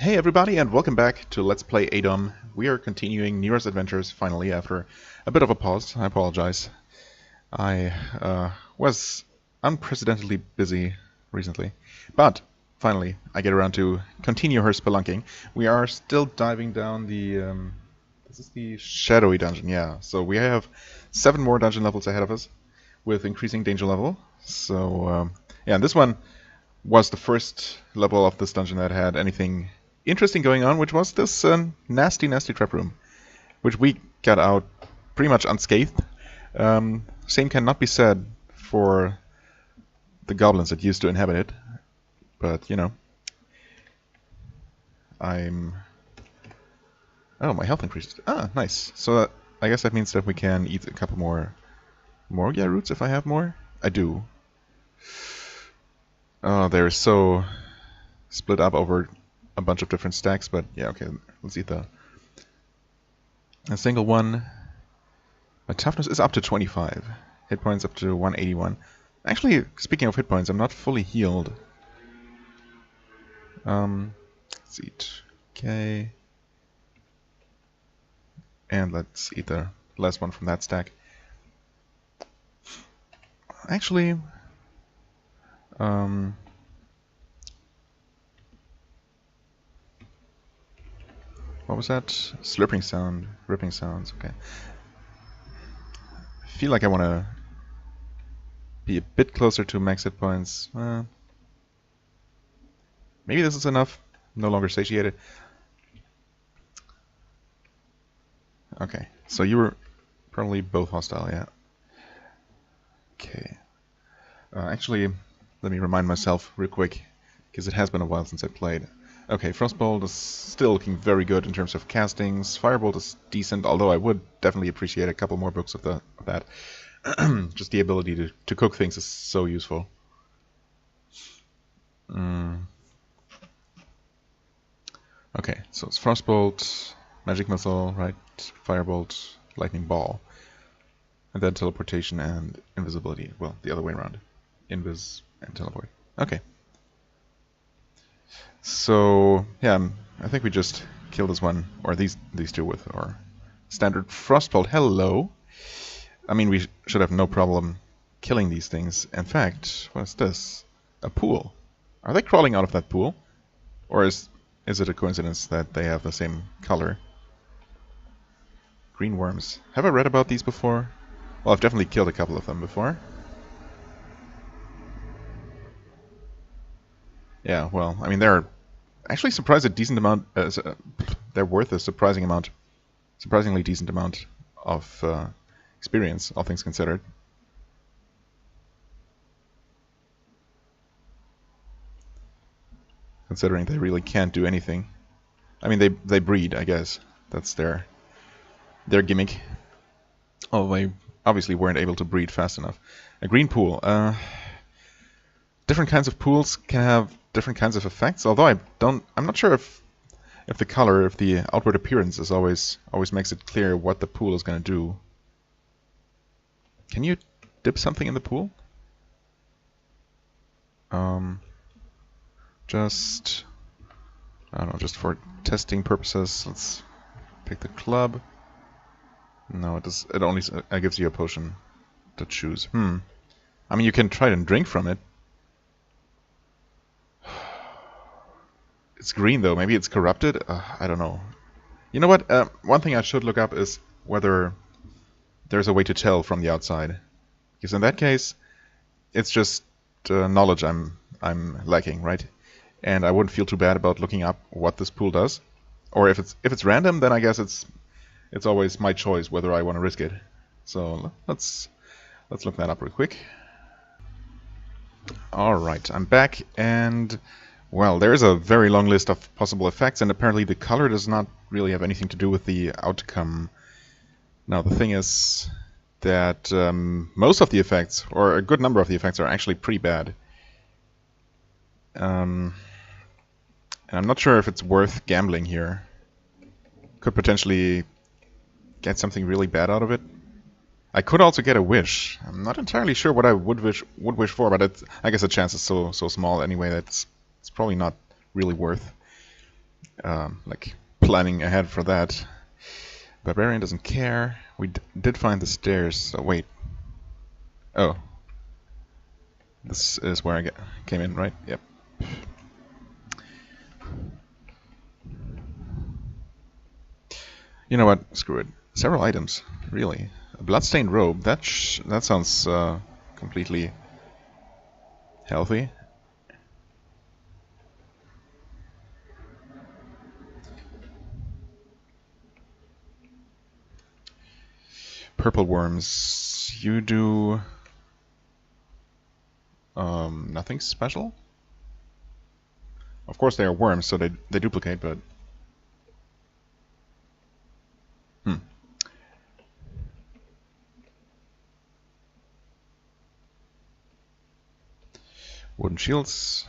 Hey everybody, and welcome back to Let's Play ADoM. We are continuing Nero's adventures finally after a bit of a pause. I apologize. I was unprecedentedly busy recently, but finally I get around to continue her spelunking. We are still diving down the this is the shadowy dungeon, yeah. So we have 7 more dungeon levels ahead of us with increasing danger level. So yeah, and this one was the first level of this dungeon that had anything interesting going on, which was this nasty trap room, which we got out pretty much unscathed. Same cannot be said for the goblins that used to inhabit it, but you know, oh, my health increased. Ah, nice. So I guess that means that we can eat a couple more Morgia roots if I have more. I do. Oh, they're so split up over a bunch of different stacks, but yeah, okay, let's eat a single one. My toughness is up to 25. Hit points up to 181. Actually, speaking of hit points, I'm not fully healed. Let's eat. Okay. And let's eat the last one from that stack. Actually, what was that? Slurping sound, ripping sounds, okay. I feel like I want to be a bit closer to max hit points. Maybe this is enough. No longer satiated. Okay, so you were probably both hostile, yeah. Okay. Actually, let me remind myself real quick, because it has been a while since I played. Okay, Frostbolt is still looking very good in terms of castings. Firebolt is decent, although I would definitely appreciate a couple more books of that. Just the ability to cook things is so useful. Okay, so it's Frostbolt, Magic Missile, right? Firebolt, Lightning Ball. And then Teleportation and Invisibility. Well, the other way around. Invis and Teleport. Okay. So, yeah, I think we just kill this one, or these two with our standard Frostbolt. Hello! I mean, we should have no problem killing these things. In fact, what's this? A pool. Are they crawling out of that pool? Or is it a coincidence that they have the same color? Green worms. Have I read about these before? Well, I've definitely killed a couple of them before. Yeah, well, I mean, they're actually surprised a decent amount. They're worth a surprisingly decent amount of experience, all things considered. Considering they really can't do anything. I mean, they breed, I guess. That's their gimmick. Oh, they obviously weren't able to breed fast enough. A green pool. Different kinds of pools can have different kinds of effects. Although I'm not sure if the color, if the outward appearance is always makes it clear what the pool is going to do. Can you dip something in the pool? Just I don't know, just for testing purposes. Let's pick the club. No, it does. It only gives you a potion to choose. I mean, you can try and drink from it. It's green though. Maybe it's corrupted. I don't know. You know what? One thing I should look up is whether there's a way to tell from the outside. Because in that case, it's just knowledge I'm lacking, right? And I wouldn't feel too bad about looking up what this pool does. Or if it's random, then I guess it's always my choice whether I want to risk it. So let's look that up real quick. All right, I'm back, and well, there's a very long list of possible effects, and apparently the color does not really have anything to do with the outcome. Now, the thing is that most of the effects, or a good number of the effects, are actually pretty bad. And I'm not sure if it's worth gambling here. Could potentially get something really bad out of it. I could also get a wish. I'm not entirely sure what I would wish for, but I guess the chance is so small anyway that it's probably not really worth like planning ahead for that. Barbarian doesn't care. We did find the stairs, so wait. Oh. This is where I came in, right? Yep. You know what? Screw it. Several items, really. A bloodstained robe. That sounds completely healthy. Purple worms. You do nothing special. Of course, they are worms, so they duplicate, but wooden shields.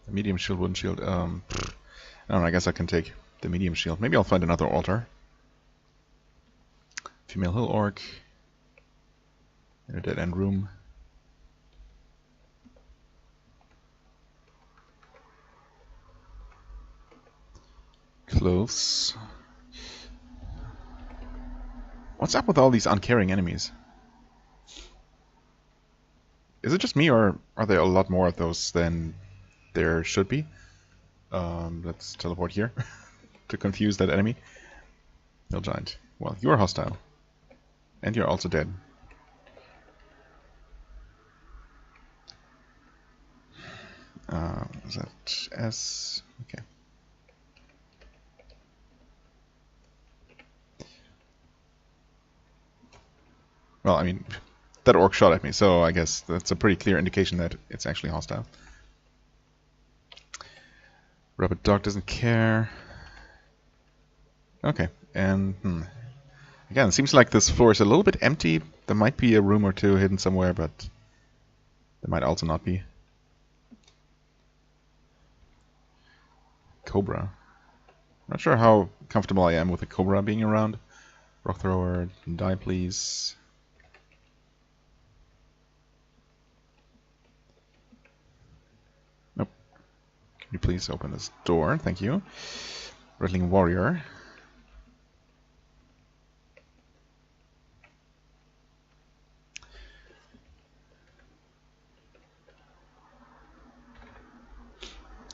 Medium shield, wooden shield. I don't know, I guess I can take the medium shield. Maybe I'll find another altar. Female hill orc. In a dead end room. Clothes. What's up with all these uncaring enemies? Is it just me, or are there a lot more of those than there should be? Let's teleport here to confuse that enemy. Hill giant. Well, you're hostile. And you're also dead. Is that S? Okay. Well, I mean, that orc shot at me, so I guess that's a pretty clear indication that it's actually hostile. Rabbit dog doesn't care. Okay, and again, it seems like this floor is a little bit empty. There might be a room or two hidden somewhere, but there might also not be. Cobra. Not sure how comfortable I am with a cobra being around. Rock thrower, die please. Nope. Can you please open this door? Thank you. Rattling warrior.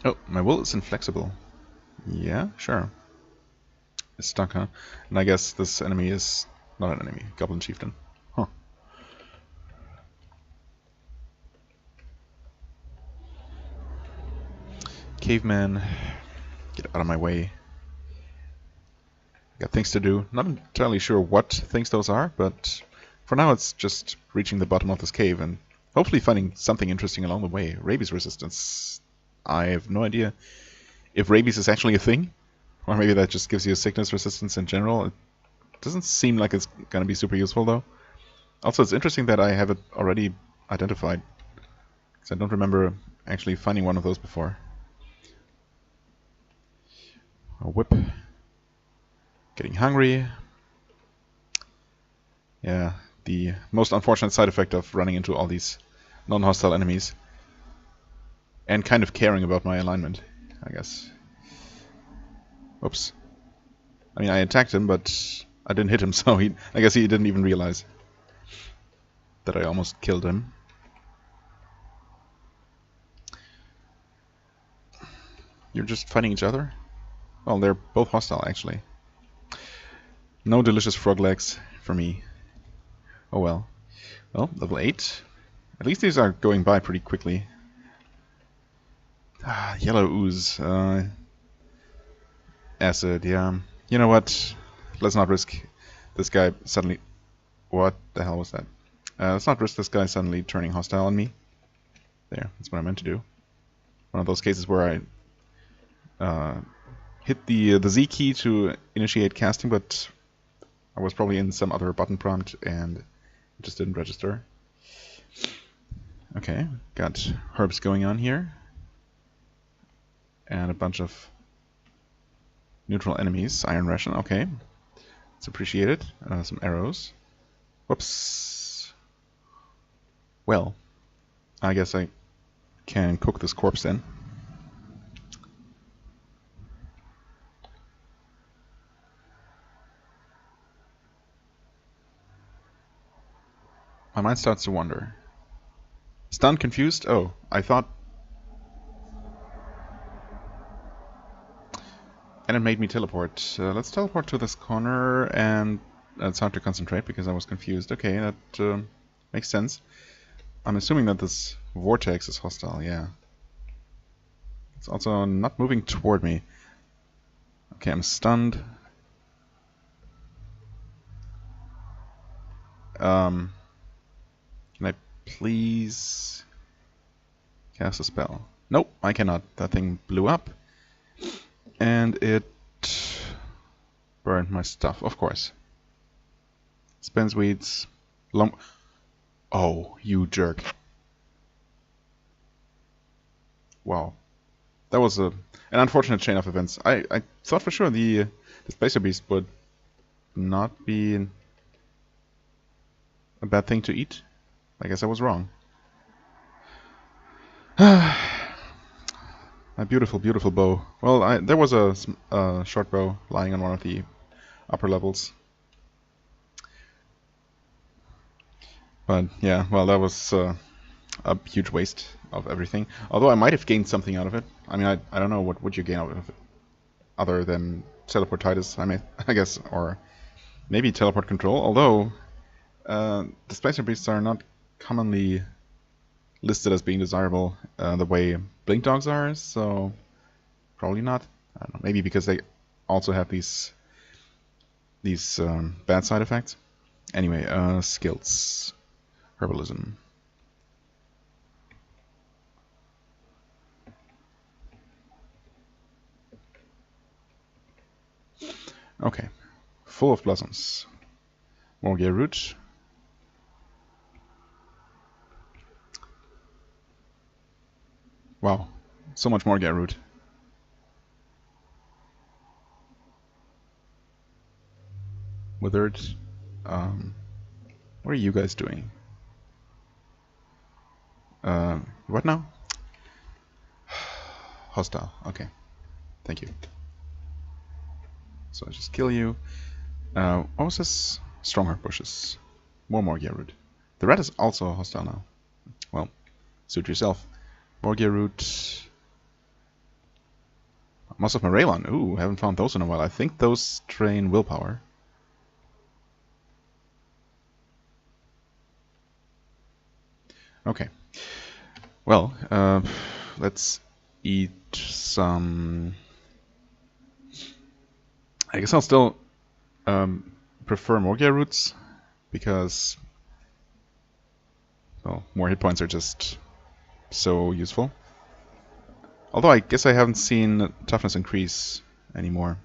Oh, my will is inflexible. Yeah, sure. It's stuck, huh? And I guess this enemy is not an enemy. Goblin chieftain. Huh. Caveman. Get out of my way. Got things to do. Not entirely sure what things those are, but for now it's just reaching the bottom of this cave and hopefully finding something interesting along the way. Rabies resistance. I have no idea if rabies is actually a thing, or maybe that just gives you a sickness resistance in general. It doesn't seem like it's going to be super useful though. Also, it's interesting that I have it already identified, because I don't remember actually finding one of those before. A whip. Getting hungry. Yeah, the most unfortunate side effect of running into all these non-hostile enemies. And kind of caring about my alignment, I guess. Oops. I mean, I attacked him, but I didn't hit him, so I guess he didn't even realize that I almost killed him. You're just fighting each other? Well, they're both hostile, actually. No delicious frog legs for me. Oh well. Well, level 8. At least these are going by pretty quickly. Ah, yellow ooze. Acid, yeah. You know what? Let's not risk this guy suddenly... What the hell was that? Let's not risk this guy suddenly turning hostile on me. There, that's what I meant to do. One of those cases where I hit the Z key to initiate casting, but I was probably in some other button prompt and it just didn't register. Okay, got herbs going on here. And a bunch of neutral enemies. Iron ration, okay. It's appreciated. Some arrows. Whoops. Well, I guess I can cook this corpse then. My mind starts to wander. Stunned, confused? Oh, I thought... And it made me teleport. Let's teleport to this corner, and it's hard to concentrate because I was confused. Okay, that makes sense. I'm assuming that this vortex is hostile, yeah. It's also not moving toward me. Okay, I'm stunned. Can I please cast a spell? Nope, I cannot. That thing blew up. And it burned my stuff, of course. Spence weeds. Oh, you jerk. Wow. That was an unfortunate chain of events. I thought for sure the Spacer Beast would not be a bad thing to eat. I guess I was wrong. My beautiful, beautiful bow. Well, there was a short bow lying on one of the upper levels. But yeah, well, that was a huge waste of everything. Although I might have gained something out of it. I mean, I don't know what would you gain out of it other than teleportitis, I guess, or maybe teleport control. Although the Spacer Beasts are not commonly listed as being desirable the way Blink Dogs are, so probably not. I don't know, maybe because they also have these bad side effects. Anyway, skills. Herbalism. Okay. Full of blossoms. Morgia root. Wow. So much Morgia root. Withered. What are you guys doing? What now? Hostile. Okay. Thank you. So I just kill you. What was this? Strongheart bushes. More Morgia root. The red is also hostile now. Well, suit yourself. Morgia root. Moss of Morelon. Ooh, haven't found those in a while. I think those drain willpower. Okay. Well, let's eat some... I guess I'll still prefer Morgia roots, because, well, more hit points are just so useful. Although I guess I haven't seen toughness increase anymore.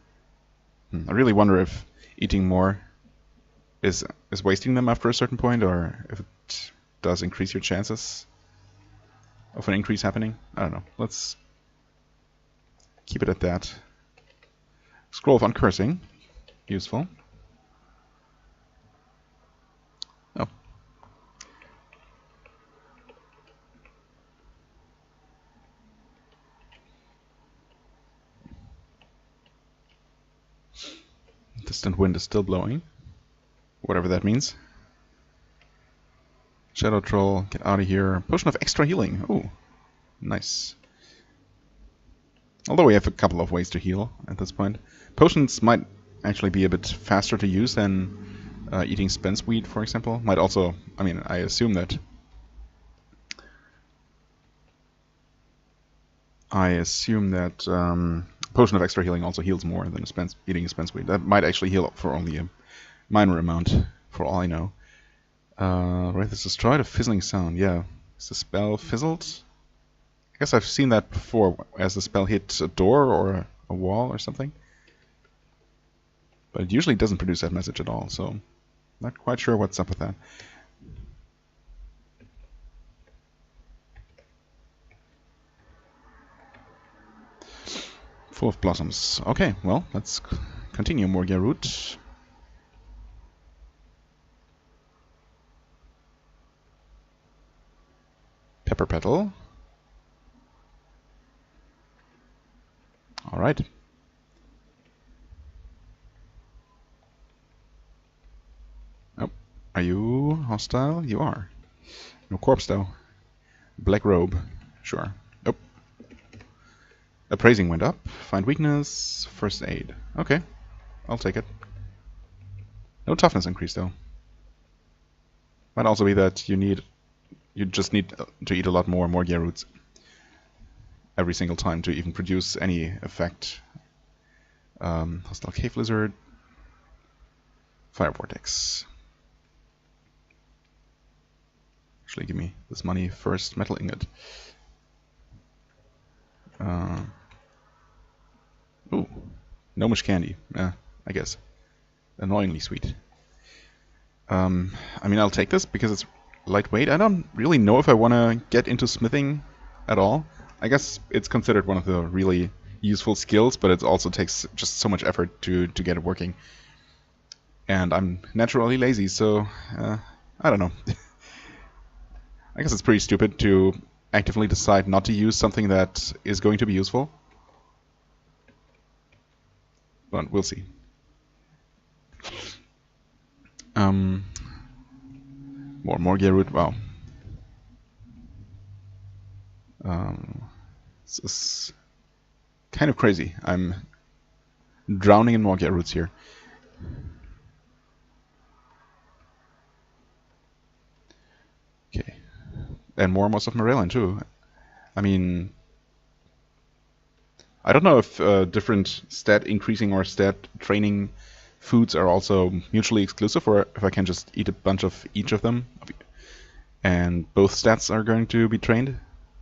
I really wonder if eating more is wasting them after a certain point, or if it does increase your chances of an increase happening. I don't know. Let's keep it at that. Scroll of Uncursing. Useful. Oh. Distant wind is still blowing. Whatever that means. Shadow Troll, get out of here. Potion of extra healing. Ooh, nice. Although we have a couple of ways to heal at this point. Potions might actually be a bit faster to use than eating Spence Weed, for example. Might also, I mean, I assume that... Potion of extra healing also heals more than eating a Spence Weed. That might actually heal for only a minor amount, for all I know. Wraith is destroyed, a fizzling sound. Yeah. Is the spell fizzled? I guess I've seen that before, as the spell hit a door or a wall or something. But it usually doesn't produce that message at all, so not quite sure what's up with that. Full of blossoms. Okay, well, let's continue. Morgia root. Pepper petal. All right. Oh, are you hostile? You are. No corpse though. Black robe. Sure. Oh. Appraising went up. Find weakness. First aid. Okay. I'll take it. No toughness increase though. Might also be that you just need to eat a lot more Morgia roots every single time to even produce any effect. Hostile cave lizard. Fire vortex. Actually, give me this money first. Metal ingot. Ooh, gnomish candy. I guess. Annoyingly sweet. I mean, I'll take this because it's lightweight. I don't really know if I want to get into smithing at all. I guess it's considered one of the really useful skills, but it also takes just so much effort to get it working. And I'm naturally lazy, so I don't know. I guess it's pretty stupid to actively decide not to use something that is going to be useful. But we'll see. More Morgia root. Wow. This is kind of crazy. I'm drowning in Morgia roots here. Okay. And more Moss of Morellan too. I mean, I don't know if different stat increasing or stat training foods are also mutually exclusive, or if I can just eat a bunch of each of them and both stats are going to be trained.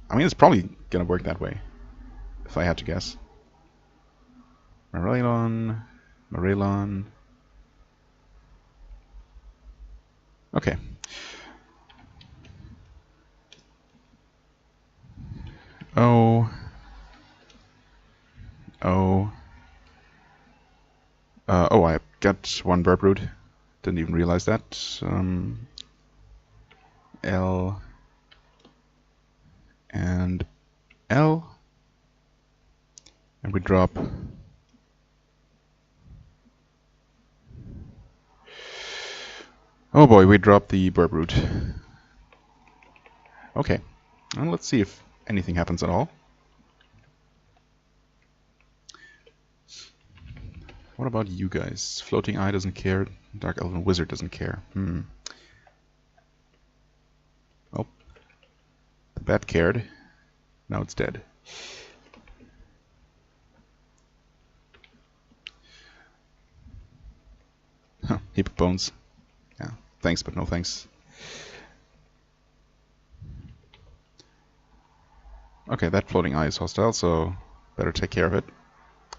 I mean, it's probably gonna work that way, if I had to guess. Morellan. Okay. Oh, I got one burp root. Didn't even realize that. L and L, and we drop. Oh boy, we dropped the burp root. Okay, and let's see if anything happens at all. What about you guys? Floating Eye doesn't care. Dark Elven Wizard doesn't care. Oh. The bat cared. Now it's dead. Huh, heap of bones. Yeah, thanks but no thanks. Okay, that Floating Eye is hostile, so better take care of it.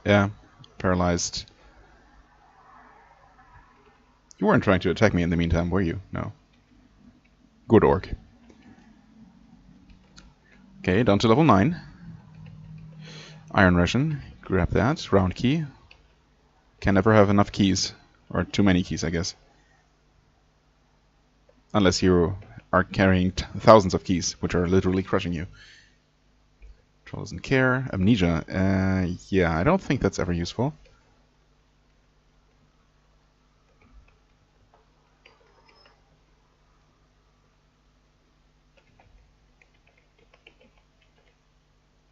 Yeah, paralyzed. You weren't trying to attack me in the meantime, were you? No. Good orc. Okay, down to level 9. Iron Ration. Grab that. Round key. Can never have enough keys. Or too many keys, I guess. Unless you are carrying thousands of keys, which are literally crushing you. Troll doesn't care. Amnesia. Yeah, I don't think that's ever useful.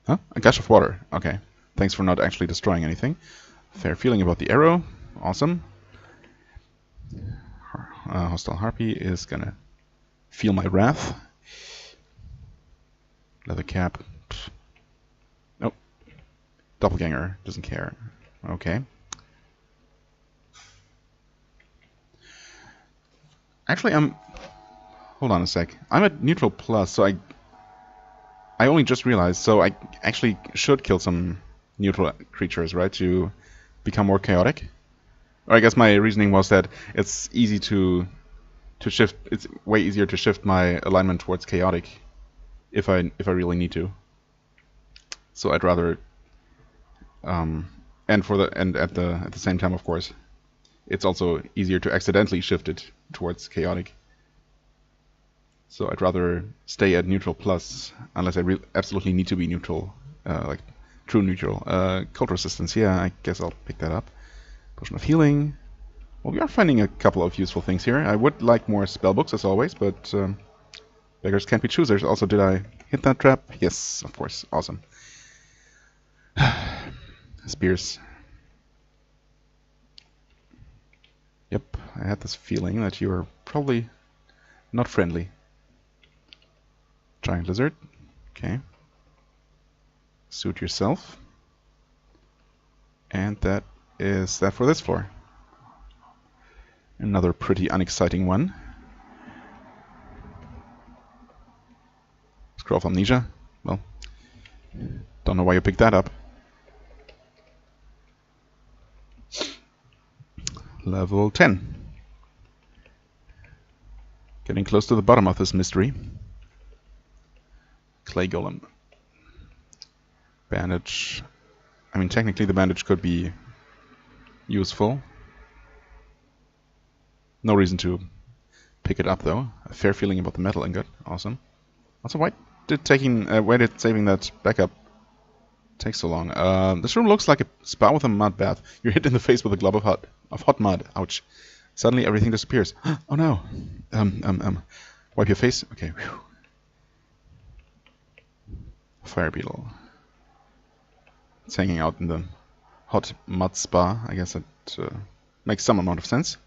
Huh? A gush of water. Okay. Thanks for not actually destroying anything. Fair feeling about the arrow. Awesome. Hostile Harpy is gonna feel my wrath. Leather cap. Nope. Doppelganger doesn't care. Okay. Actually, hold on a sec. I'm at neutral plus, so I only just realized, so I actually should kill some neutral creatures, right, to become more chaotic? Or I guess my reasoning was that it's easy to shift. It's way easier to shift my alignment towards chaotic if I really need to. So I'd rather, and at the same time, of course, it's also easier to accidentally shift it towards chaotic. So I'd rather stay at neutral plus, unless I absolutely need to be neutral, like true neutral. Cold resistance, yeah, I guess I'll pick that up. Potion of healing. Well, we are finding a couple of useful things here. I would like more spellbooks as always, but beggars can't be choosers. Also, did I hit that trap? Yes, of course. Awesome. Spears. Yep, I had this feeling that you were probably not friendly. Giant lizard. Okay. Suit yourself. And that is that for this floor. Another pretty unexciting one. Scroll of Amnesia. Well, don't know why you picked that up. Level 10. Getting close to the bottom of this mystery. Clay Golem. Bandage. I mean, technically the bandage could be useful. No reason to pick it up though. A fair feeling about the metal ingot. Awesome. Also, why did saving that backup take so long? This room looks like a spa with a mud bath. You're hit in the face with a glob of hot mud. Ouch. Suddenly everything disappears. Oh no. Wipe your face. Okay. Whew. Fire beetle. It's hanging out in the hot mud spa. I guess it makes some amount of sense.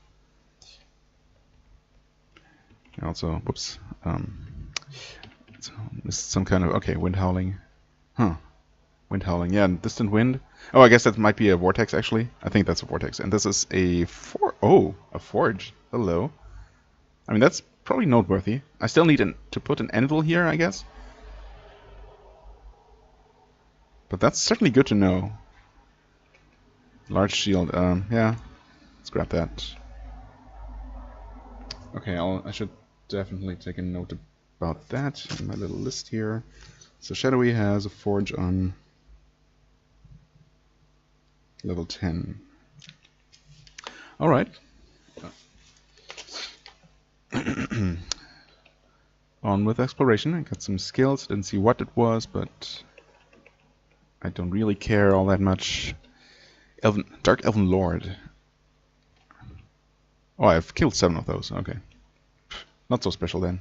Also, whoops. Missed some kind of wind howling. Huh. Wind howling. Yeah, distant wind. Oh, I guess that might be a vortex actually. I think that's a vortex. And this is a forge. Hello. I mean, that's probably noteworthy. I still need to put an anvil here, I guess. But that's certainly good to know. Large shield. Yeah. Let's grab that. Okay, I should definitely take a note about that in my little list here. So Shadowy has a forge on level 10. Alright. On with exploration. I got some skills. Didn't see what it was, but I don't really care all that much. Dark Elven Lord. Oh, I've killed 7 of those. Okay. Not so special then.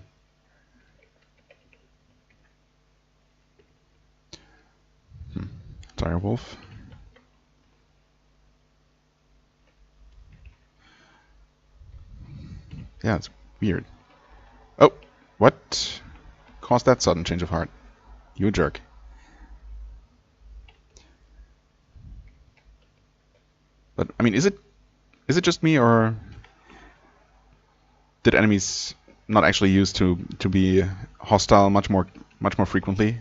Direwolf. Yeah, it's weird. Oh, what caused that sudden change of heart? You jerk. But I mean, is it just me, or did enemies not actually used to be hostile much more frequently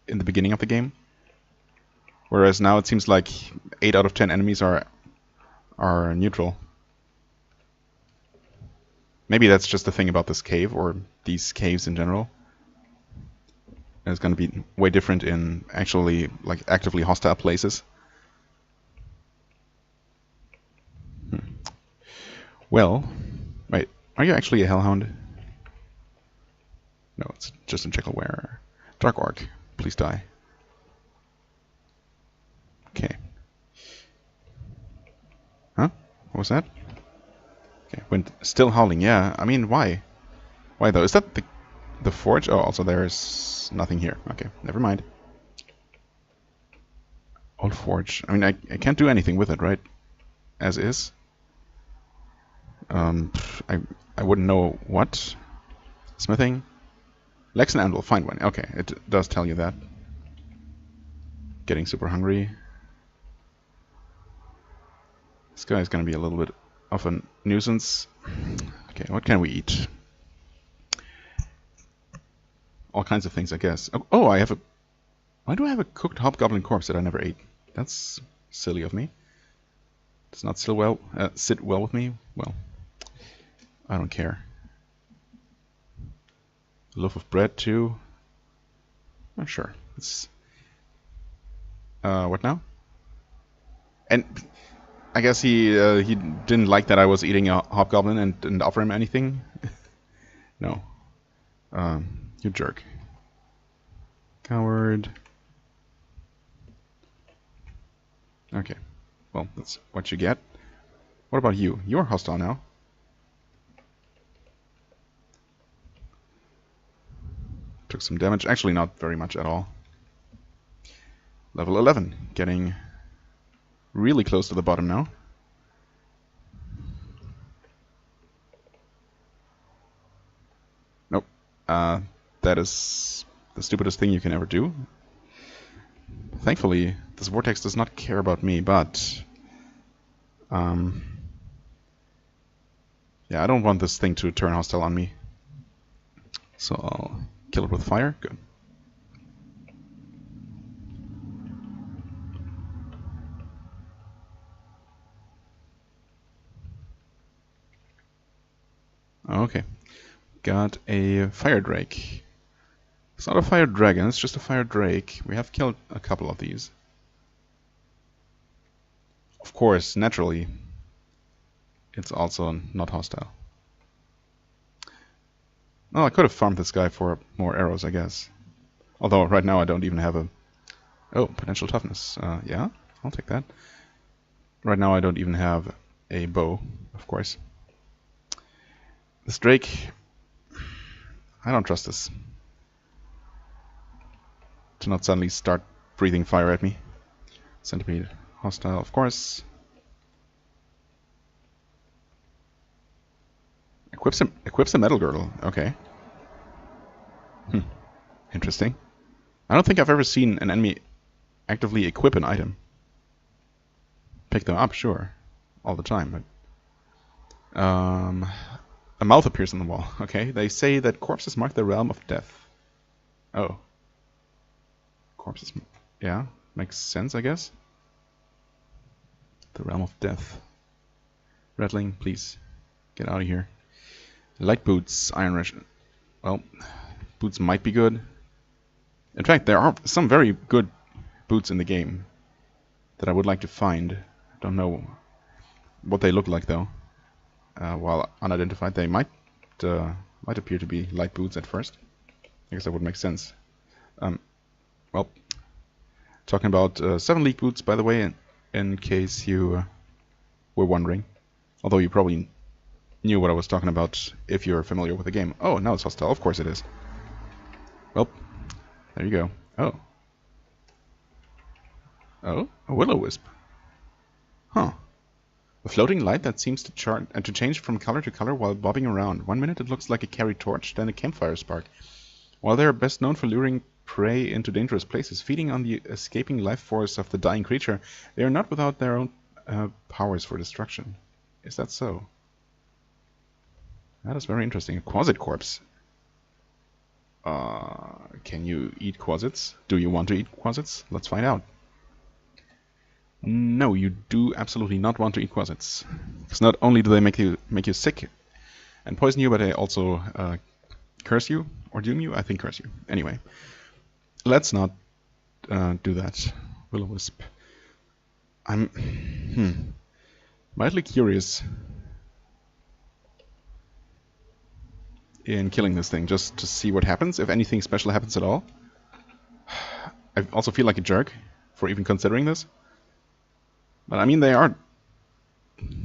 in the beginning of the game? Whereas now it seems like 8 out of 10 enemies are neutral. Maybe that's just the thing about this cave, or these caves in general. And it's going to be way different in actually actively hostile places. Well, wait, are you actually a hellhound? No, it's just a Jekyll wearer. Dark Orc, please die. Okay. Huh? What was that? Okay, wind still howling. Yeah, I mean, why? Why though? Is that the forge? Oh, also there's nothing here. Okay, never mind. Old forge. I mean, I can't do anything with it, right? As is. I wouldn't know what. Smithing. Lex and anvil. Find one. Okay, it does tell you that. Getting super hungry. This guy is going to be a little bit of a nuisance. Okay, what can we eat? All kinds of things, I guess. Oh, I have a... Why do I have a cooked hobgoblin corpse that I never ate? That's silly of me. Does not sit well with me. Well, I don't care. A loaf of bread too. Oh, sure. It's what now? And I guess he didn't like that I was eating a hobgoblin and didn't offer him anything. No. You jerk. Coward. Okay. Well, that's what you get. What about you? You're hostile now. Took some damage. Actually, not very much at all. Level 11. Getting really close to the bottom now. Nope. That is the stupidest thing you can ever do. Thankfully, this vortex does not care about me, but... yeah, I don't want this thing to turn hostile on me. So I'll kill it with fire. Good. Okay. Got a fire drake. It's not a fire dragon, it's just a fire drake. We have killed a couple of these. Of course, naturally, it's also not hostile. Well, I could have farmed this guy for more arrows, I guess. Although right now I don't even have a... Oh, potential toughness. Yeah, I'll take that. Right now I don't even have a bow, of course. This drake... I don't trust this. To not suddenly start breathing fire at me. Centipede, hostile, of course. Equips a metal girdle. Okay. Interesting. I don't think I've ever seen an enemy actively equip an item. Pick them up, sure, all the time, but a mouth appears on the wall. Okay, they say that corpses mark the realm of death. Oh. Corpses, yeah, makes sense, I guess. The realm of death. Rattling, please, get out of here. Light boots, iron ration. Well, boots might be good. In fact, there are some very good boots in the game that I would like to find. Don't know what they look like though. While unidentified, they might appear to be light boots at first. I guess that would make sense. Well, talking about 7 league boots, by the way, in case you were wondering. Although you probably knew what I was talking about if you're familiar with the game. Oh, now it's hostile. Of course it is. Well, there you go. Oh. Oh, a will-o-wisp. Huh. A floating light that seems to change from color to color while bobbing around. 1 minute it looks like a carried torch, then a campfire spark. While they are best known for luring prey into dangerous places, feeding on the escaping life force of the dying creature, they are not without their own powers for destruction. Is that so? That is very interesting. A quasit corpse. Can you eat quasits? Do you want to eat quasits? Let's find out. No, you do absolutely not want to eat quasits. Because not only do they make you sick and poison you, but they also curse you or doom you. I think curse you. Anyway, let's not do that. Will-o-wisp. I'm mildly curious in killing this thing, just to see what happens, if anything special happens at all. I also feel like a jerk for even considering this. But I mean, they are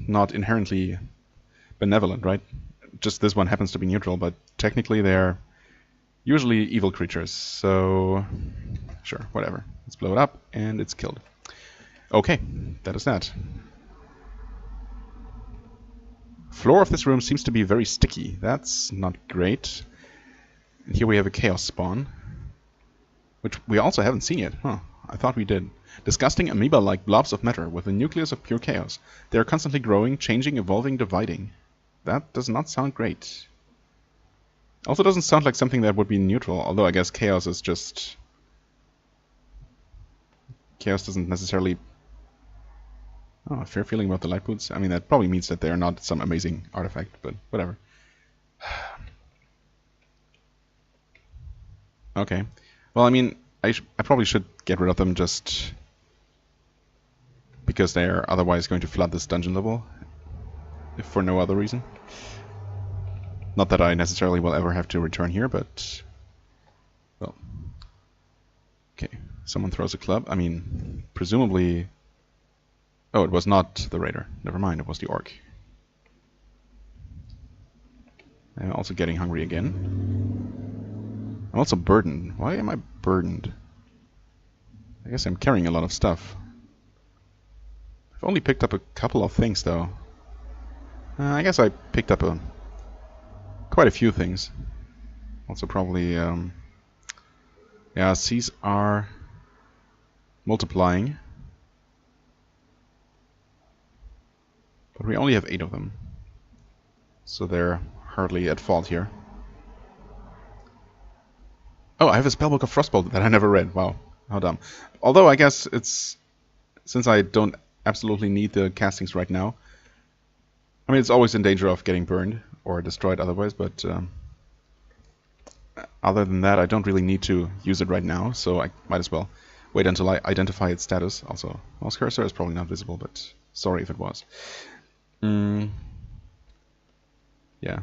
not inherently benevolent, right? Just this one happens to be neutral, but technically they're usually evil creatures, so sure, whatever. Let's blow it up, and it's killed. Okay, that is that. Floor of this room seems to be very sticky. That's not great. And here we have a chaos spawn, which we also haven't seen yet. Huh, I thought we did. Disgusting amoeba-like blobs of matter with a nucleus of pure chaos. They are constantly growing, changing, evolving, dividing. That does not sound great. Also doesn't sound like something that would be neutral, although I guess chaos is just... Chaos doesn't necessarily... Oh, a fair feeling about the light boots. I mean, that probably means that they're not some amazing artifact, but whatever. Okay. Well, I mean, I probably should get rid of them just because they're otherwise going to flood this dungeon level, if for no other reason. Not that I necessarily will ever have to return here, but... Well... Okay, someone throws a club. I mean, presumably... Oh, it was not the raider. Never mind, it was the orc. I'm also getting hungry again. I'm also burdened. Why am I burdened? I guess I'm carrying a lot of stuff. I've only picked up a couple of things, though. I guess I picked up quite a few things. Also probably, yeah, C's are multiplying. But we only have 8 of them. So they're hardly at fault here. Oh, I have a spellbook of Frostbolt that I never read. Wow, how dumb. Although I guess it's... Since I don't absolutely need the castings right now. I mean, it's always in danger of getting burned or destroyed otherwise, but... other than that, I don't really need to use it right now, so I might as well wait until I identify its status. Also, mouse cursor is probably not visible, but sorry if it was. Yeah,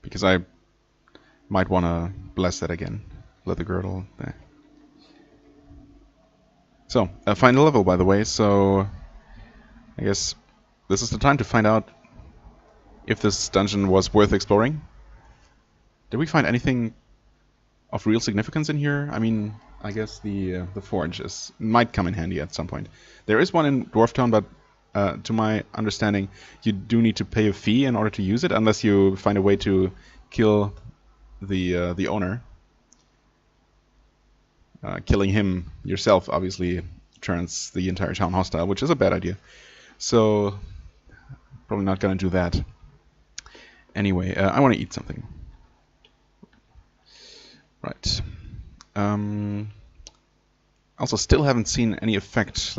because I might want to bless that again. Leather girdle. There. So, final level, by the way, so I guess this is the time to find out if this dungeon was worth exploring. Did we find anything of real significance in here? I mean, I guess the forge might come in handy at some point. There is one in Dwarf Town, but to my understanding, you do need to pay a fee in order to use it, unless you find a way to kill the owner. Killing him yourself obviously turns the entire town hostile, which is a bad idea. So, probably not gonna do that. Anyway, I want to eat something. Right. Also, still haven't seen any effect.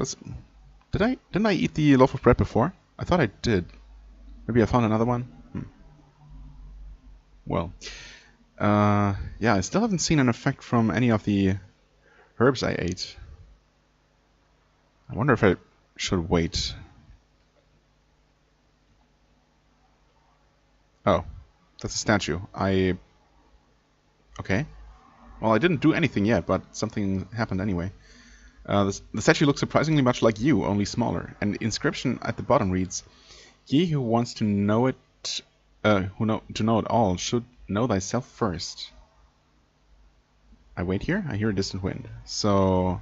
Didn't I eat the loaf of bread before? I thought I did. Maybe I found another one. Well, yeah, I still haven't seen an effect from any of the herbs I ate. I wonder if I should wait. Oh, that's a statue. Okay. Well, I didn't do anything yet, but something happened anyway. The statue looks surprisingly much like you, only smaller. And the inscription at the bottom reads, "He who wants to know it, to know it all, should know thyself first." I wait here. I hear a distant wind. So,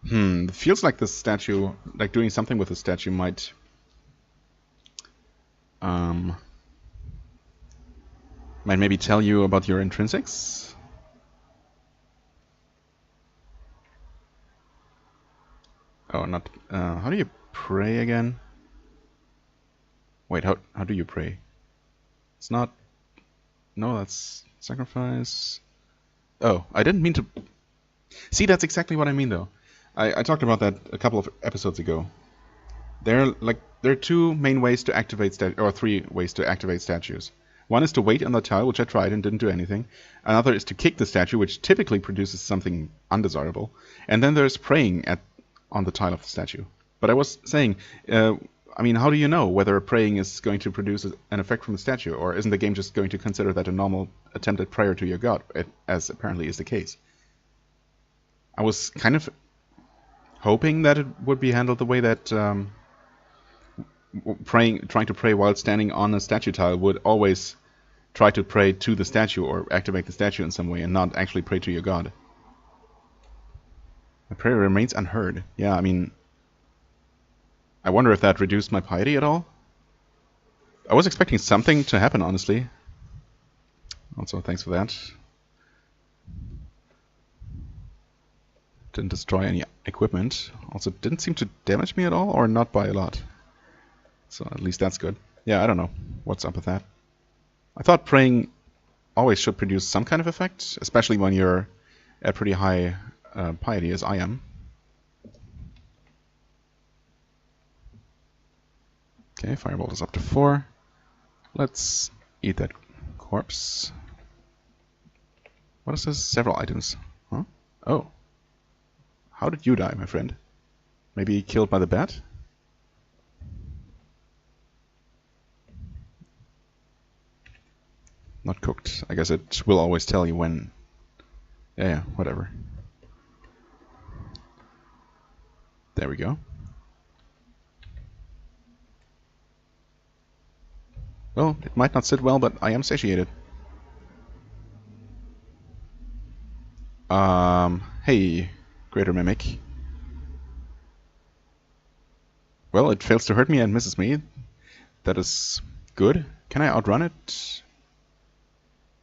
it feels like the statue, like doing something with the statue, might maybe tell you about your intrinsics. Oh, not. How do you pray again? Wait, how do you pray? It's not. No, that's sacrifice. Oh, I didn't mean to. See, that's exactly what I mean, though. I talked about that a couple of episodes ago. There are 2 main ways to activate or 3 ways to activate statues. One is to wait on the tile, which I tried and didn't do anything. Another is to kick the statue, which typically produces something undesirable. And then there's praying on the tile of the statue. But I was saying, I mean, how do you know whether praying is going to produce an effect from the statue, or isn't the game just going to consider that a normal attempt at prayer to your god, as apparently is the case? I was kind of hoping that it would be handled the way that trying to pray while standing on a statue tile would always try to pray to the statue or activate the statue in some way and not actually pray to your god. My prayer remains unheard. Yeah, I mean, I wonder if that reduced my piety at all. I was expecting something to happen, honestly. Also, thanks for that. Didn't destroy any equipment. Also, didn't seem to damage me at all, or not by a lot. So at least that's good. Yeah, I don't know what's up with that. I thought praying always should produce some kind of effect, especially when you're at pretty high piety, as I am. Okay, Firebolt is up to 4. Let's eat that corpse. What is this? Several items. Huh? Oh. How did you die, my friend? Maybe killed by the bat? Not cooked. I guess it will always tell you when. Yeah, whatever. There we go. Well, it might not sit well, but I am satiated. Hey, Greater Mimic. Well, it fails to hurt me and misses me. That is good. Can I outrun it?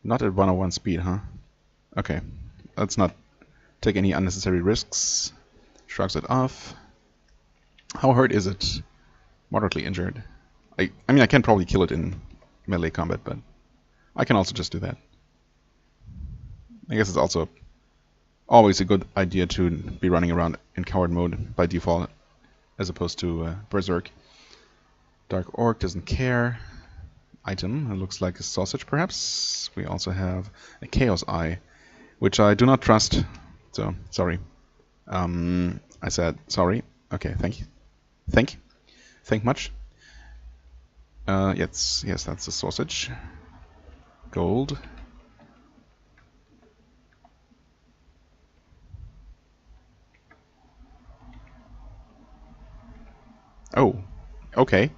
Not at 101 speed, huh? Okay. Let's not take any unnecessary risks. Shrugs it off. How hurt is it? Moderately injured. I mean, I can probably kill it in melee combat, but I can also just do that. I guess it's also always a good idea to be running around in coward mode by default, as opposed to Berserk. Dark Orc doesn't care. Item, it looks like a sausage perhaps. We also have a Chaos Eye, which I do not trust, so sorry. I said sorry. Okay, thank you. Thank much. Yes, that's a sausage. Gold. Oh, okay.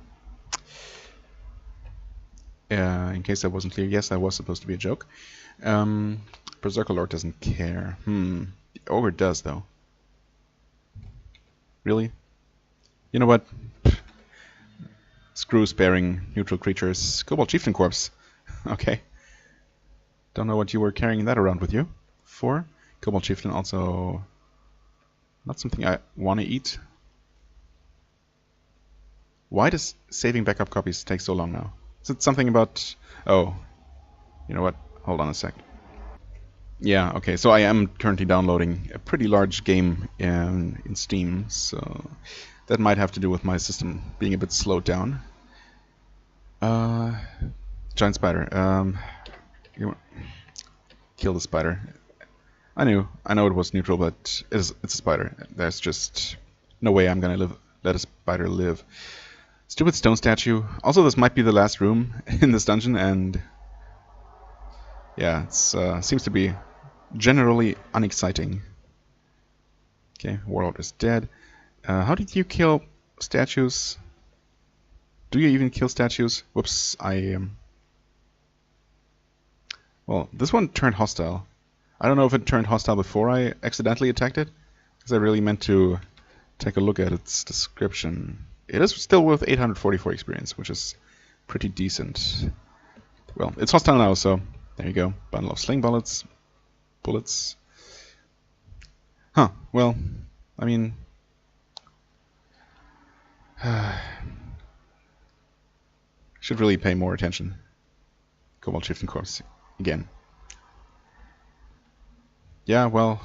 In case that wasn't clear, yes, that was supposed to be a joke. Berserker Lord doesn't care. The Ogre does, though. Really? You know what? Screw sparing neutral creatures. Cobalt Chieftain Corpse. Okay. Don't know what you were carrying that around with you for. Cobalt Chieftain also not something I want to eat. Why does saving backup copies take so long now? Is it something about... Oh. You know what? Hold on a sec. Yeah, okay, so I am currently downloading a pretty large game in Steam, so that might have to do with my system being a bit slowed down. Giant spider. Kill the spider. I know it was neutral, but it's a spider. There's just no way I'm gonna let a spider live. Stupid stone statue. Also, this might be the last room in this dungeon, and yeah, it seems to be generally unexciting. Okay, Warlord is dead. How did you kill statues? Do you even kill statues? Whoops, well, this one turned hostile. I don't know if it turned hostile before I accidentally attacked it, because I really meant to take a look at its description. It is still with 844 experience, which is pretty decent. Well, it's hostile now, so there you go. Bundle of sling bullets. Huh, well, I mean... should really pay more attention. Cobalt Chieftain Corpse again. Yeah, well,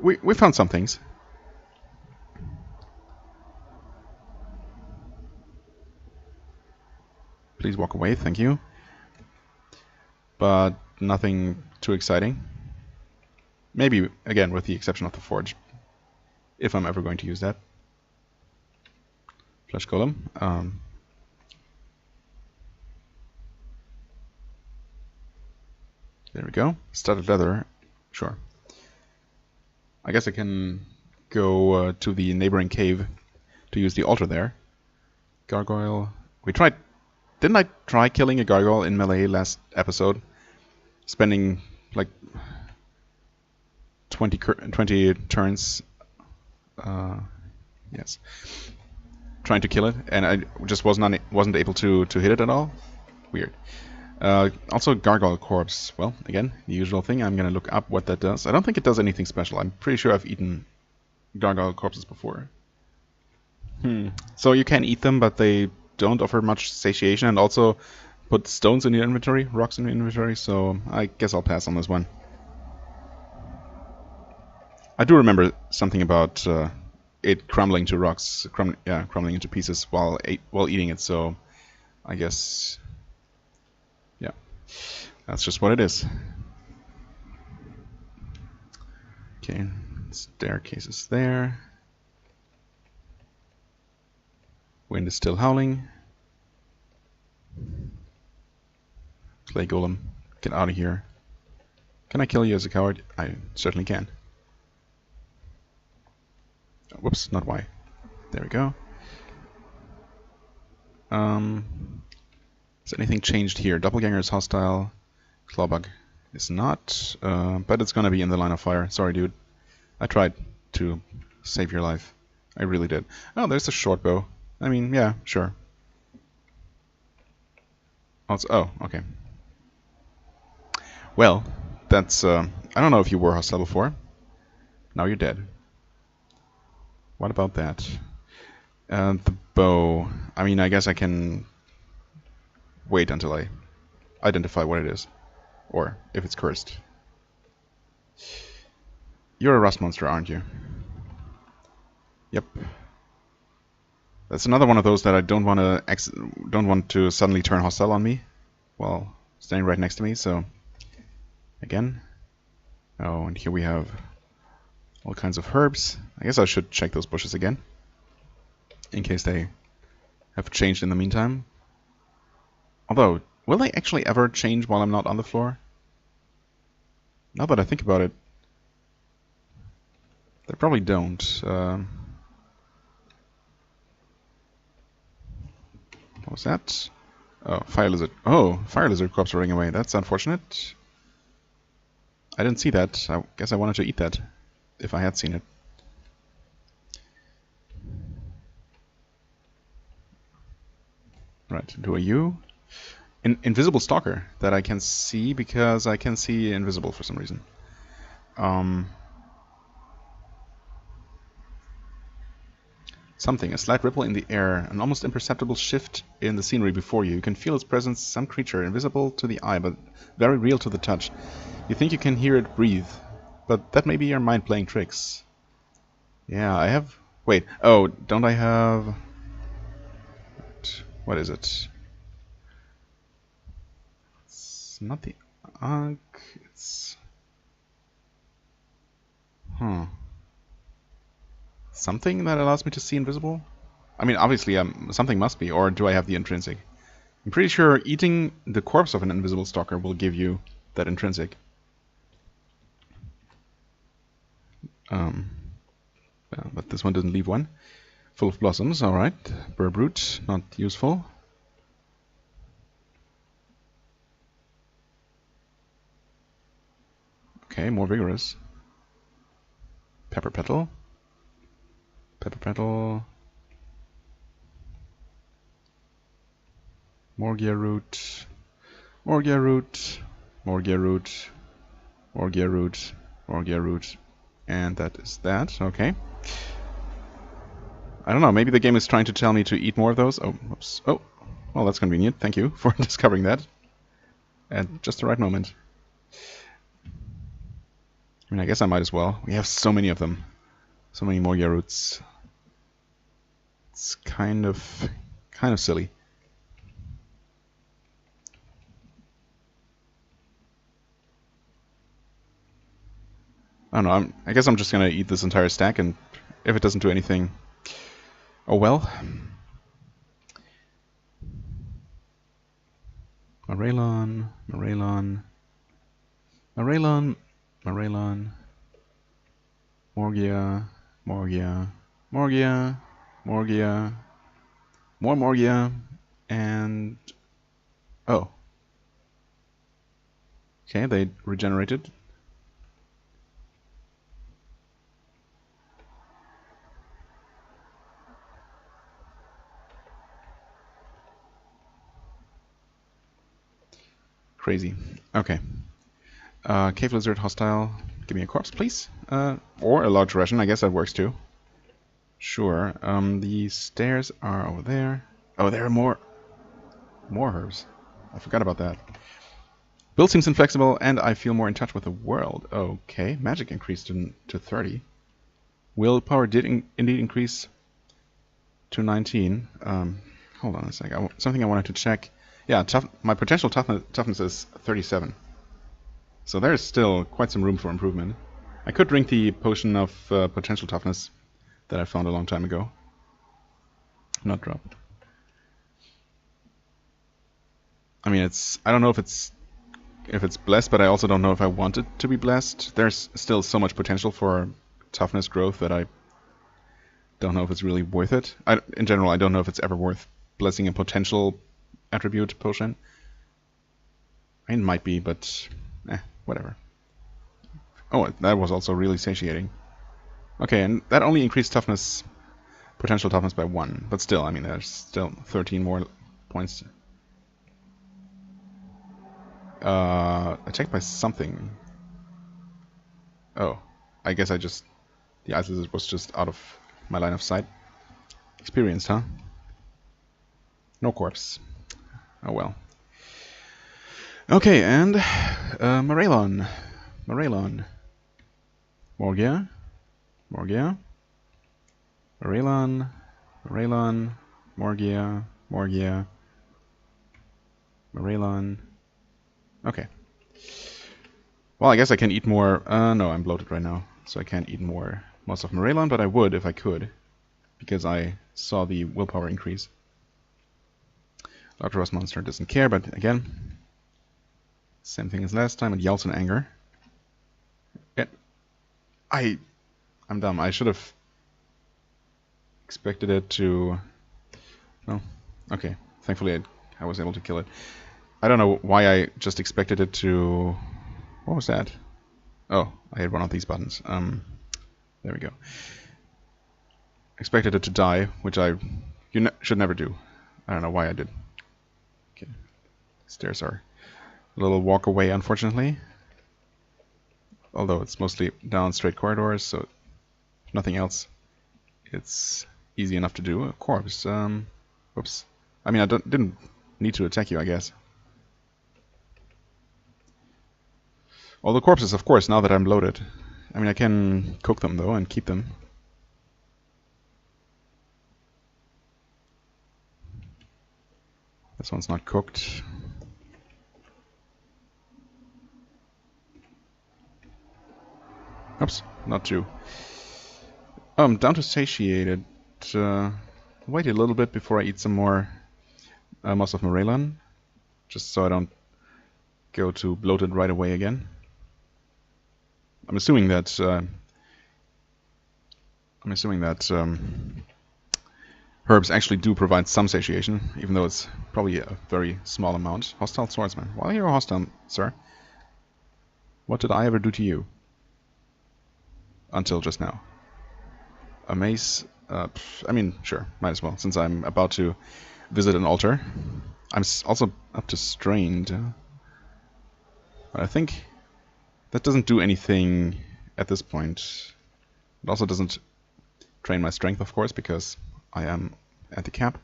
we found some things. Please walk away, thank you. But nothing too exciting. Maybe, again, with the exception of the forge. If I'm ever going to use that. Flesh Golem. There we go. Studded leather. Sure. I guess I can go to the neighboring cave to use the altar there. Gargoyle. We tried... Didn't I try killing a gargoyle in melee last episode? Spending like 20 turns. Yes. Trying to kill it, and I just wasn't able to hit it at all. Weird. Also, Gargoyle Corpse. Well, again, the usual thing. I'm gonna look up what that does. I don't think it does anything special. I'm pretty sure I've eaten Gargoyle Corpses before. So you can eat them, but they don't offer much satiation, and also put stones in your inventory, rocks in your inventory, so I guess I'll pass on this one. I do remember something about it crumbling to rocks, crumbling into pieces while eating it, so I guess, yeah, that's just what it is. Okay, staircase is there. Wind is still howling. Clay Golem, get out of here. Can I kill you as a coward? I certainly can. Whoops, not Y. There we go. Has anything changed here? Doppelganger is hostile. Clawbug is not, but it's gonna be in the line of fire. Sorry, dude. I tried to save your life. I really did. Oh, there's a short bow. I mean, yeah, sure. Also, oh, okay. Well, that's, I don't know if you were hostile before. Now you're dead. What about that? The bow. I mean, I guess I can wait until I identify what it is. Or if it's cursed. You're a rust monster, aren't you? Yep. That's another one of those that I don't want to suddenly turn hostile on me while standing right next to me, so again. Oh, and here we have all kinds of herbs. I guess I should check those bushes again in case they have changed in the meantime. Although, will they actually ever change while I'm not on the floor? Now that I think about it, they probably don't. What was that? Oh, fire lizard. Oh, fire lizard corpse running away. That's unfortunate. I didn't see that. I guess I wanted to eat that if I had seen it. Right, who are you? Invisible stalker that I can see because I can see invisible for some reason. Something, a slight ripple in the air, an almost imperceptible shift in the scenery before you. You can feel its presence, some creature, invisible to the eye, but very real to the touch. You think you can hear it breathe, but that may be your mind playing tricks. Yeah, I have... Wait, oh, don't I have... What is it? It's not the Ankh, it's... Huh. Something that allows me to see invisible? I mean, obviously, something must be, or do I have the intrinsic? I'm pretty sure eating the corpse of an invisible stalker will give you that intrinsic. But this one doesn't leave one. Full of blossoms, alright. Burbrute, not useful. Okay, more vigorous. Pepper petal. Pepper petal. Morgia root. Morgia root. Morgia root. Morgia root. Morgia root. And that is that. Okay. I don't know. Maybe the game is trying to tell me to eat more of those. Oh, oops. Oh, well, that's convenient. Thank you for discovering that at just the right moment. I mean, I guess I might as well. We have so many of them. So many Morgia roots. It's kind of silly. I don't know. I guess I'm just gonna eat this entire stack, and if it doesn't do anything, oh well. Morelon, Morelon, Morelon, Morelon, Morgia, Morgia, Morgia, Morgia, more Morgia, and oh. Okay, they regenerated. Crazy. Okay. Cave lizard hostile. Give me a corpse, please. Or a large ration. I guess that works too. Sure. The stairs are over there. Oh, there are more herbs. I forgot about that. Build seems inflexible, and I feel more in touch with the world. Okay. Magic increased to 30. Willpower did indeed increase to 19. Hold on a sec. Something I wanted to check. Yeah, my potential toughness is 37. So there's still quite some room for improvement. I could drink the potion of potential toughness that I found a long time ago. Not dropped. I mean, I don't know if it's blessed, but I also don't know if I want it to be blessed. There's still so much potential for toughness growth that I don't know if it's really worth it. In general, I don't know if it's ever worth blessing a potential attribute potion. I mean, it might be, but whatever. Oh, that was also really satiating. Okay, and that only increased toughness, potential toughness by 1. But still, I mean, there's still 13 more points. Attacked by something. Oh, I guess the ice lizard was just out of my line of sight. Experienced, huh? No corpse. Oh well. Okay, and Morelon. Morgia. Morelon. Morgia. Morelon. Okay. Well, I guess I can eat more. No, I'm bloated right now, so I can't eat more most of Morelon, but I would if I could, because I saw the willpower increase. Dr. Ross Monster doesn't care, but again, same thing as last time. It yells in anger. I'm dumb. I should have expected it to. No, okay. Thankfully, I was able to kill it. I don't know why I just expected it to. What was that? Oh, I hit one of these buttons. There we go. Expected it to die, which you should never do. I don't know why I did. Okay. Stairs are a little walk away, unfortunately. Although it's mostly down straight corridors, so if nothing else, it's easy enough to do. A corpse. Whoops. I mean, I didn't need to attack you, I guess. All the corpses, of course, now that I'm loaded. I mean, I can cook them, though, and keep them. This one's not cooked. Oops, not two. I'm down to satiated. Wait a little bit before I eat some more Moss of Morelon, just so I don't go to bloated right away again. I'm assuming that herbs actually do provide some satiation, even though it's probably a very small amount. Hostile swordsman. Well, you're hostile, sir. What did I ever do to you? Until just now. A mace. I mean, sure, might as well, since I'm about to visit an altar. I'm also up to strained. But I think that doesn't do anything at this point. It also doesn't drain my strength, of course, because I am at the cap.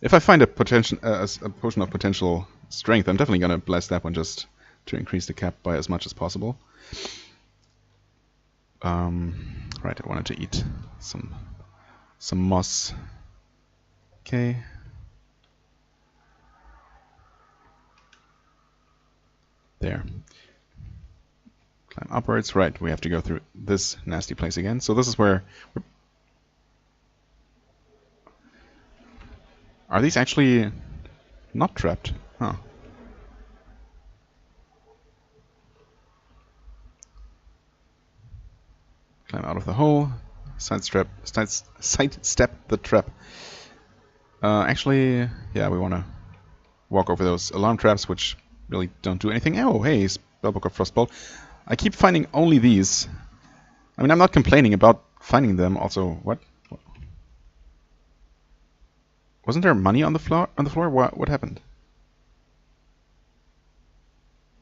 If I find a potion of potential strength, I'm definitely going to bless that one just to increase the cap by as much as possible. Right, I wanted to eat some moss. Okay. There. Climb upwards. Right, we have to go through this nasty place again. So this is where... Are these actually not trapped? Huh. Climb out of the hole. Sidestep the trap. Actually, yeah, we want to walk over those alarm traps, which really don't do anything. Oh, hey, Spellbook of Frostbolt. I keep finding only these. I mean, I'm not complaining about finding them. Also, what? Wasn't there money on the floor? What happened?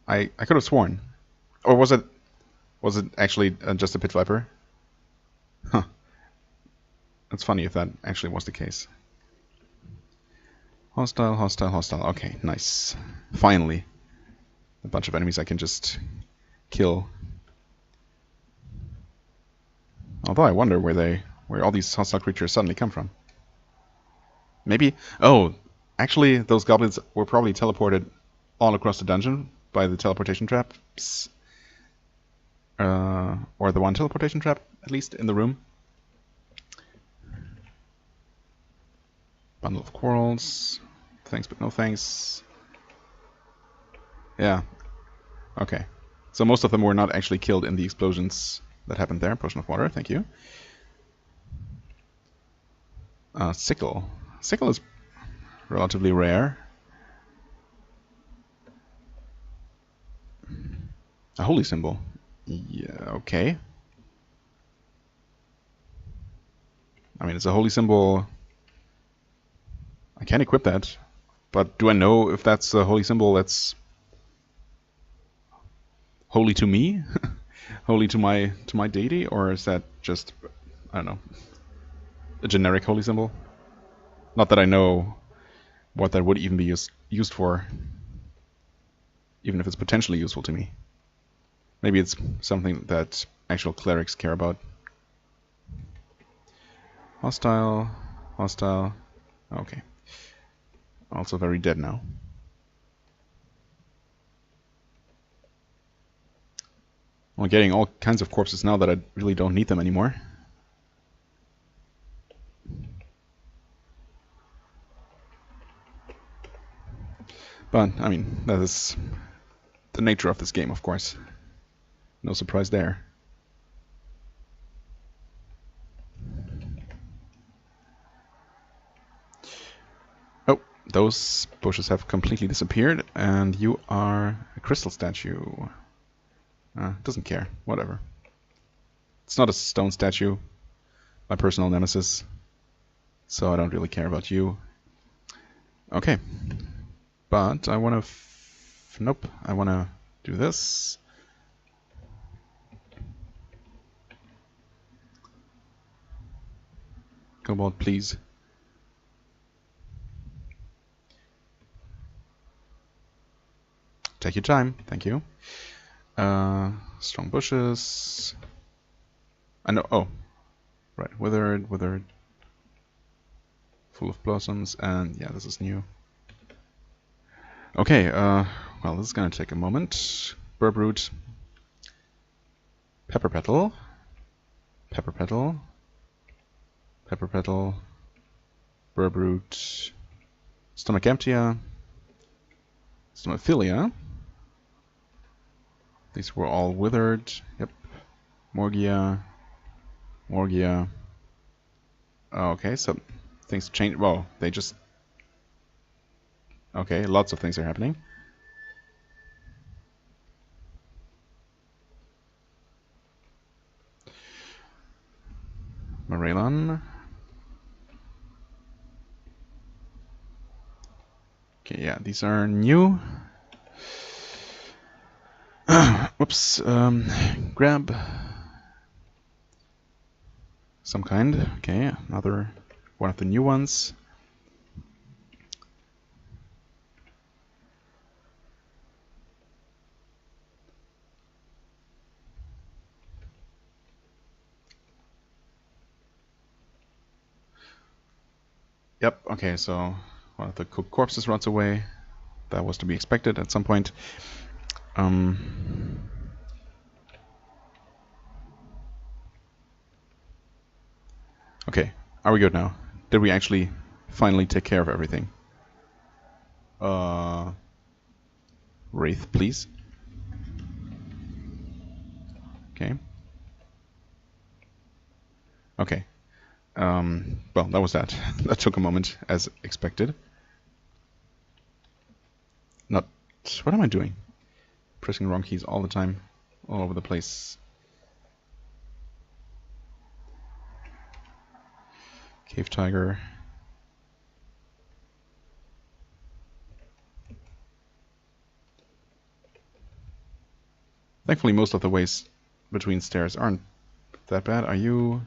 I could have sworn, or was it actually just a pit viper? Huh. That's funny if that actually was the case. Hostile, hostile, hostile. Okay, nice. Finally, a bunch of enemies I can just kill. Although I wonder where all these hostile creatures suddenly come from. Maybe... Oh, actually, those goblins were probably teleported all across the dungeon by the teleportation traps. Or the one teleportation trap, at least, in the room. Bundle of quarrels. Thanks, but no thanks. Yeah. Okay. So most of them were not actually killed in the explosions that happened there. Potion of water, thank you. Sickle. Sickle is relatively rare. A holy symbol. Yeah, okay. I mean, it's a holy symbol. I can equip that, but do I know if that's a holy symbol that's holy to me? Holy to my deity? Or is that just, I don't know, a generic holy symbol? Not that I know what that would even be used for, even if it's potentially useful to me. Maybe it's something that actual clerics care about. Hostile, hostile, okay. Also very dead now. I'm getting all kinds of corpses now that I really don't need them anymore. But, I mean, that is the nature of this game, of course. No surprise there. Oh, those bushes have completely disappeared, and you are a crystal statue. Doesn't care. Whatever. It's not a stone statue. My personal nemesis. So I don't really care about you. Okay. But I want to... Nope. I want to do this. Cobalt, please. Take your time. Thank you. Strong bushes. I know. Oh. Right. Withered, withered. Full of blossoms. And yeah, this is new. Okay. Well, this is going to take a moment. Burb root. Pepper petal. Pepper petal. Pepper petal. Burb root. Stomach emptia. Stomophilia. These were all withered. Yep. Morgia. Morgia. Oh, okay, so things change. Well, they just... Okay, lots of things are happening. Morelon. Okay, yeah, these are new. Whoops. Grab. Some kind. Okay, another one of the new ones. Yep, okay, so one of the cooked corpses runs away. That was to be expected at some point. Okay, are we good now? Did we actually finally take care of everything? Wraith, please. Okay. Okay. Well, that was that. That took a moment, as expected. Not... What am I doing? Pressing the wrong keys all the time. All over the place. Cave Tiger. Thankfully, most of the ways between stairs aren't that bad. Are you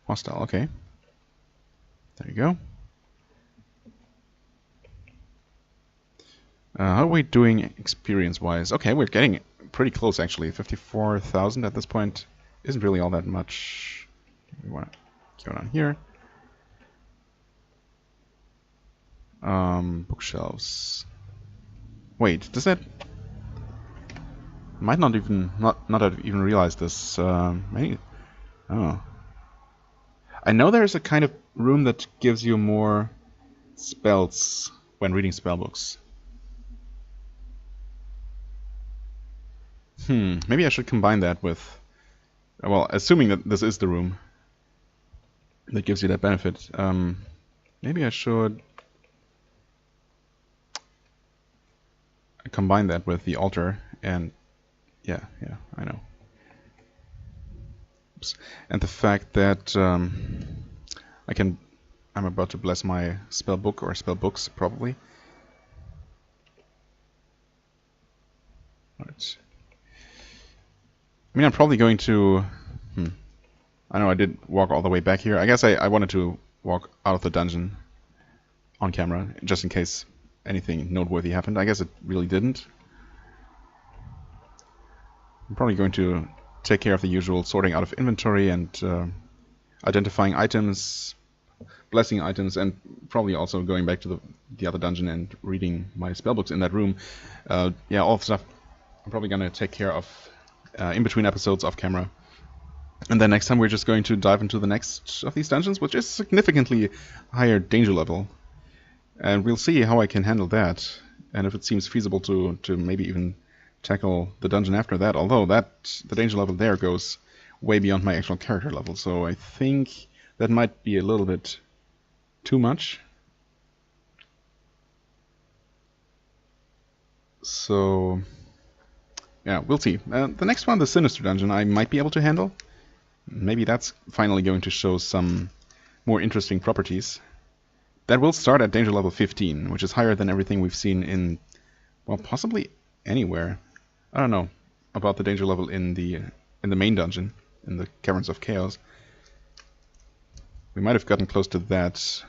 hostile? Okay. There you go. How are we doing experience-wise? Okay, we're getting pretty close, actually. 54,000 at this point isn't really all that much. We want to go down here. Bookshelves. Wait, does that... Might not have even realized this. Maybe... Oh. I know there's a kind of room that gives you more spells when reading spellbooks. Maybe I should combine that with... Well, assuming that this is the room that gives you that benefit. Maybe I should combine that with the altar and yeah, I know. Oops. And the fact that I'm about to bless my spell book or spell books probably. Right. I mean, I'm probably going to. I know I did walk all the way back here. I guess I wanted to walk out of the dungeon on camera just in case anything noteworthy happened. I guess it really didn't. I'm probably going to take care of the usual sorting out of inventory and identifying items, blessing items, and probably also going back to the other dungeon and reading my spellbooks in that room. Yeah, all the stuff I'm probably going to take care of in between episodes off camera. And then next time we're just going to dive into the next of these dungeons, which is significantly higher danger level. And we'll see how I can handle that, and if it seems feasible to maybe even tackle the dungeon after that, although the danger level there goes way beyond my actual character level, so I think that might be a little bit too much. So, yeah, we'll see. The next one, the Sinister Dungeon, I might be able to handle. Maybe that's finally going to show some more interesting properties. That will start at danger level 15, which is higher than everything we've seen in, well, possibly anywhere. I don't know about the danger level in the main dungeon, in the Caverns of Chaos. We might have gotten close to that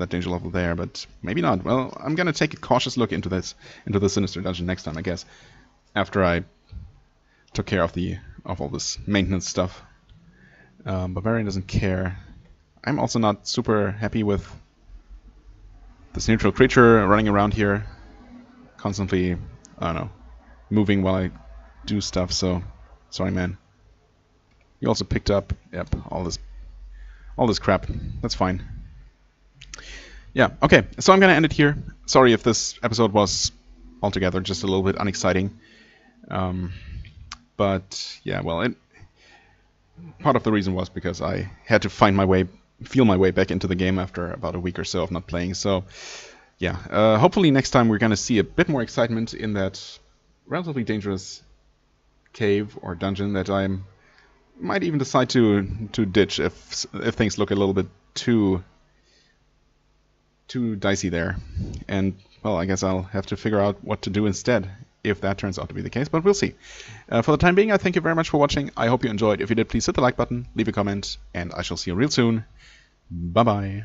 danger level there, but maybe not. Well, I'm gonna take a cautious look into the Sinister Dungeon next time, I guess, after I took care of all this maintenance stuff. Barbarian doesn't care. I'm also not super happy with this neutral creature running around here, constantly, I don't know, moving while I do stuff, so sorry, man. You also picked up, yep, all this crap. That's fine. Yeah, okay, so I'm gonna end it here. Sorry if this episode was altogether just a little bit unexciting. But yeah, well, part of the reason was because I had to feel my way back into the game after about a week or so of not playing. So yeah, hopefully next time we're gonna see a bit more excitement in that relatively dangerous cave or dungeon that I might even decide to ditch if things look a little bit too dicey there. And well, I guess I'll have to figure out what to do instead if that turns out to be the case, but we'll see. For the time being, I thank you very much for watching. I hope you enjoyed. If you did, please hit the like button, leave a comment, and I shall see you real soon. Bye-bye.